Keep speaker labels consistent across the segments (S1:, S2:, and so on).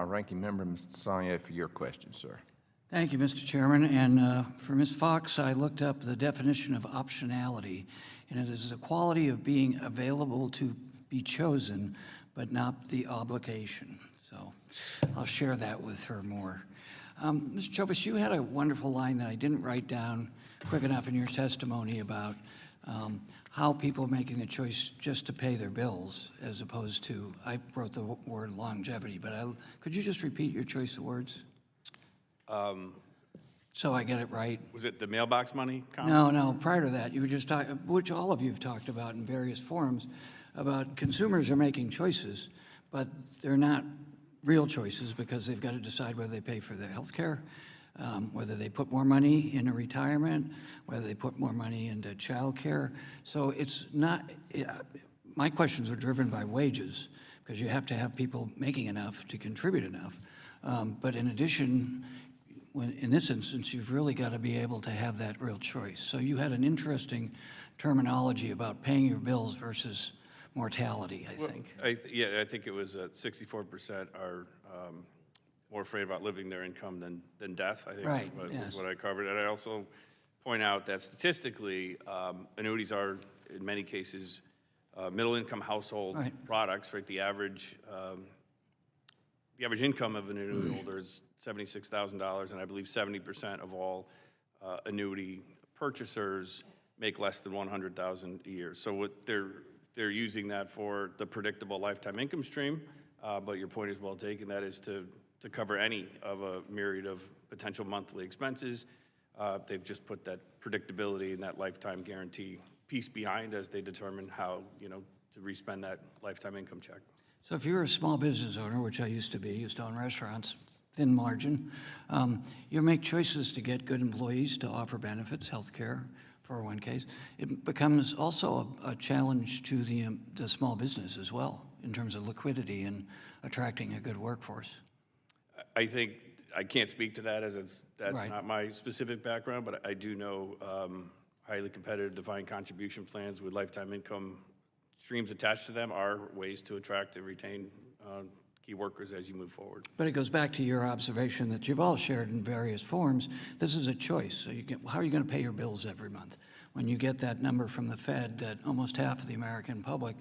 S1: Ranking Member, Mr. DeSaulnier, for your question, sir.
S2: Thank you, Mr. Chairman. And for Ms. Fox, I looked up the definition of optionality, and it is the quality of being available to be chosen, but not the obligation. So I'll share that with her more. Ms. Chobus, you had a wonderful line that I didn't write down quick enough in your testimony about how people are making the choice just to pay their bills as opposed to, I wrote the word longevity, but could you just repeat your choice of words? So I get it right.
S3: Was it the mailbox money comment?
S2: No, prior to that, you were just talking, which all of you have talked about in various forums, about consumers are making choices, but they're not real choices because they've got to decide whether they pay for their health care, whether they put more money into retirement, whether they put more money into child care. So it's not, my questions were driven by wages because you have to have people making enough to contribute enough. But in addition, in this instance, you've really got to be able to have that real choice. So you had an interesting terminology about paying your bills versus mortality, I think.
S3: I think it was 64% are more afraid about living their income than death, I think
S2: Right,
S3: was what I covered. And I also point out that statistically, annuities are, in many cases, middle-income household products, right? The average income of an annuity holder is $76,000, and I believe 70% of all annuity purchasers make less than $100,000 a year. So what they're using that for the predictable lifetime income stream, but your point is well taken, that is to cover any of a myriad of potential monthly expenses. They've just put that predictability and that lifetime guarantee piece behind as they determine how, to respend that lifetime income check.
S2: So if you're a small business owner, which I used to own restaurants, thin margin, you make choices to get good employees to offer benefits, health care, 401ks. It becomes also a challenge to the small business as well in terms of liquidity and attracting a good workforce.
S3: I think I can't speak to that as that's
S2: Right.
S3: not my specific background, but I do know highly competitive defined contribution plans with lifetime income streams attached to them are ways to attract and retain key workers as you move forward.
S2: But it goes back to your observation that you've all shared in various forms. This is a choice. So how are you going to pay your bills every month? When you get that number from the Fed that almost half of the American public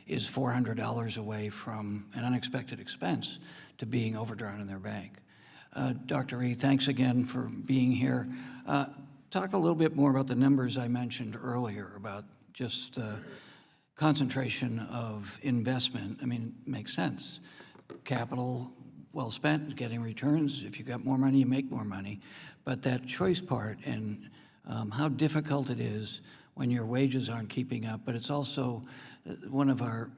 S2: is $400 away from an unexpected expense to being overdrawn in their bank. Dr. E, thanks again for being here. Talk a little bit more about the numbers I mentioned earlier about just concentration of investment. I mean, it makes sense. Capital well spent, getting returns. If you got more money, you make more money. But that choice part and how difficult it is when your wages aren't keeping up. But it's also one of our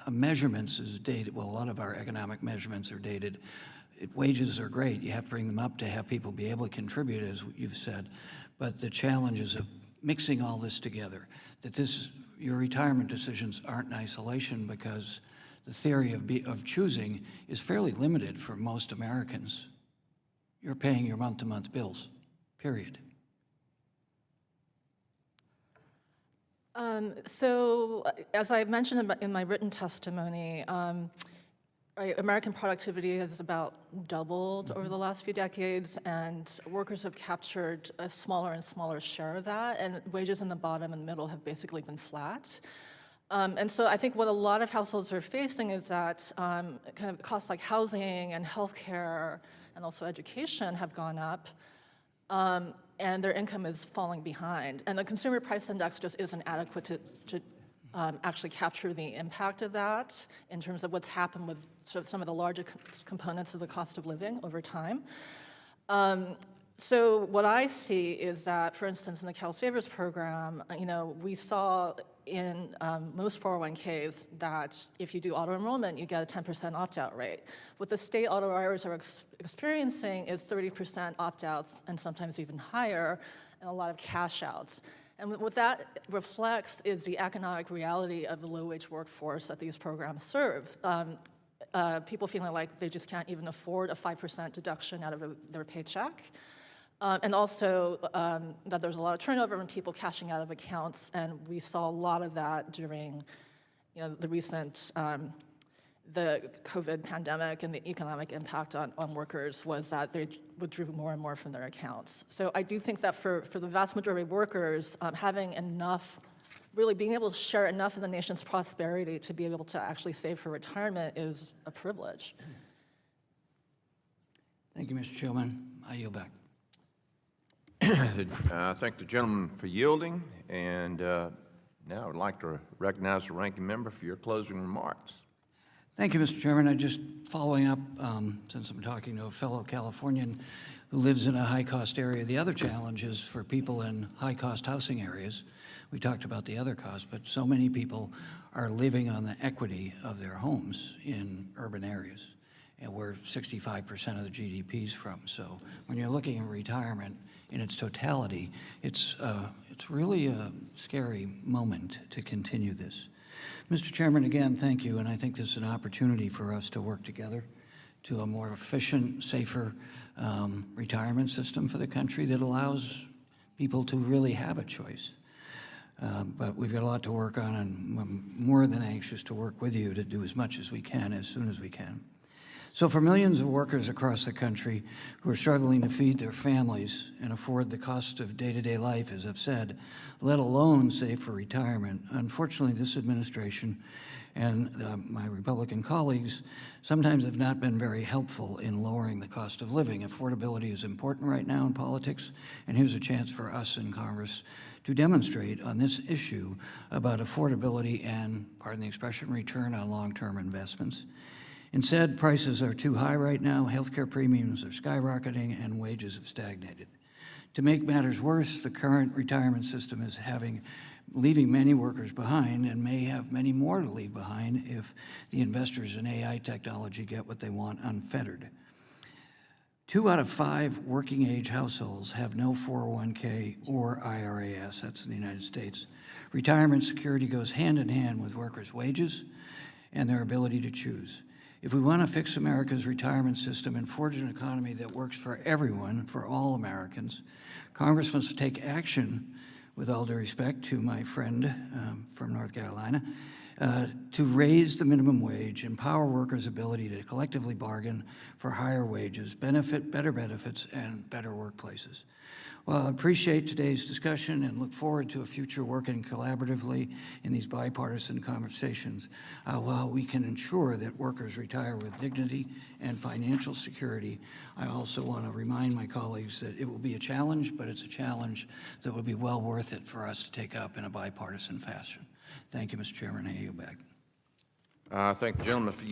S2: measurements is dated. Well, a lot of our economic measurements are dated. Wages are great. You have to bring them up to have people be able to contribute, as you've said. But the challenges of mixing all this together, that your retirement decisions aren't in isolation because the theory of choosing is fairly limited for most Americans. You're paying your month-to-month bills, period.
S4: So, as I mentioned in my written testimony, American productivity has about doubled over the last few decades, and workers have captured a smaller and smaller share of that, and wages in the bottom and middle have basically been flat. And so I think what a lot of households are facing is that kind of costs like housing and healthcare and also education have gone up, and their income is falling behind. And the consumer price index just isn't adequate to actually capture the impact of that in terms of what's happened with sort of some of the larger components of the cost of living over time. So what I see is that, for instance, in the Cal Savers program, we saw in most 401ks that if you do auto enrollment, you get a 10% opt-out rate. What the state auto writers are experiencing is 30% opt-outs and sometimes even higher, and a lot of cash outs. And what that reflects is the economic reality of the low-wage workforce that these programs serve. People feeling like they just can't even afford a 5% deduction out of their paycheck. And also that there's a lot of turnover and people cashing out of accounts, and we saw a lot of that during the recent the COVID pandemic and the economic impact on workers was that they withdrew more and more from their accounts. So I do think that for the vast majority of workers, having enough, really being able to share enough in the nation's prosperity to be able to actually save for retirement is a privilege.
S2: Thank you, Mr. Chairman. I yield back.
S1: I thank the gentleman for yielding, and now I'd like to recognize the ranking member for your closing remarks.
S2: Thank you, Mr. Chairman. I just following up, since I'm talking to a fellow Californian who lives in a high-cost area, the other challenge is for people in high-cost housing areas. We talked about the other costs, but so many people are living on the equity of their homes in urban areas, and where 65% of the GDP is from. So when you're looking at retirement in its totality, it's really a scary moment to continue this. Mr. Chairman, again, thank you, and I think this is an opportunity for us to work together to a more efficient, safer retirement system for the country that allows people to really have a choice. But we've got a lot to work on, and I'm more than anxious to work with you to do as much as we can, as soon as we can. So for millions of workers across the country who are struggling to feed their families and afford the cost of day-to-day life, as I've said, let alone save for retirement, unfortunately, this administration and my Republican colleagues sometimes have not been very helpful in lowering the cost of living. Affordability is important right now in politics, and here's a chance for us in Congress to demonstrate on this issue about affordability and, pardon the expression, return on long-term investments. Instead, prices are too high right now, healthcare premiums are skyrocketing, and wages have stagnated. To make matters worse, the current retirement system is leaving many workers behind, and may have many more to leave behind if the investors in AI technology get what they want unfettered. 2 out of 5 working-age households have no 401k or IRA assets in the United States. Retirement security goes hand in hand with workers' wages and their ability to choose. If we want to fix America's retirement system and forge an economy that works for everyone, for all Americans, Congress must take action, with all due respect to my friend from North Carolina, to raise the minimum wage, empower workers' ability to collectively bargain for higher wages, better benefits, and better workplaces. Well, I appreciate today's discussion and look forward to a future working collaboratively in these bipartisan conversations while we can ensure that workers retire with dignity and financial security. I also want to remind my colleagues that it will be a challenge, but it's a challenge that would be well worth it for us to take up in a bipartisan fashion. Thank you, Mr. Chairman. I yield back.
S1: Thank the gentleman for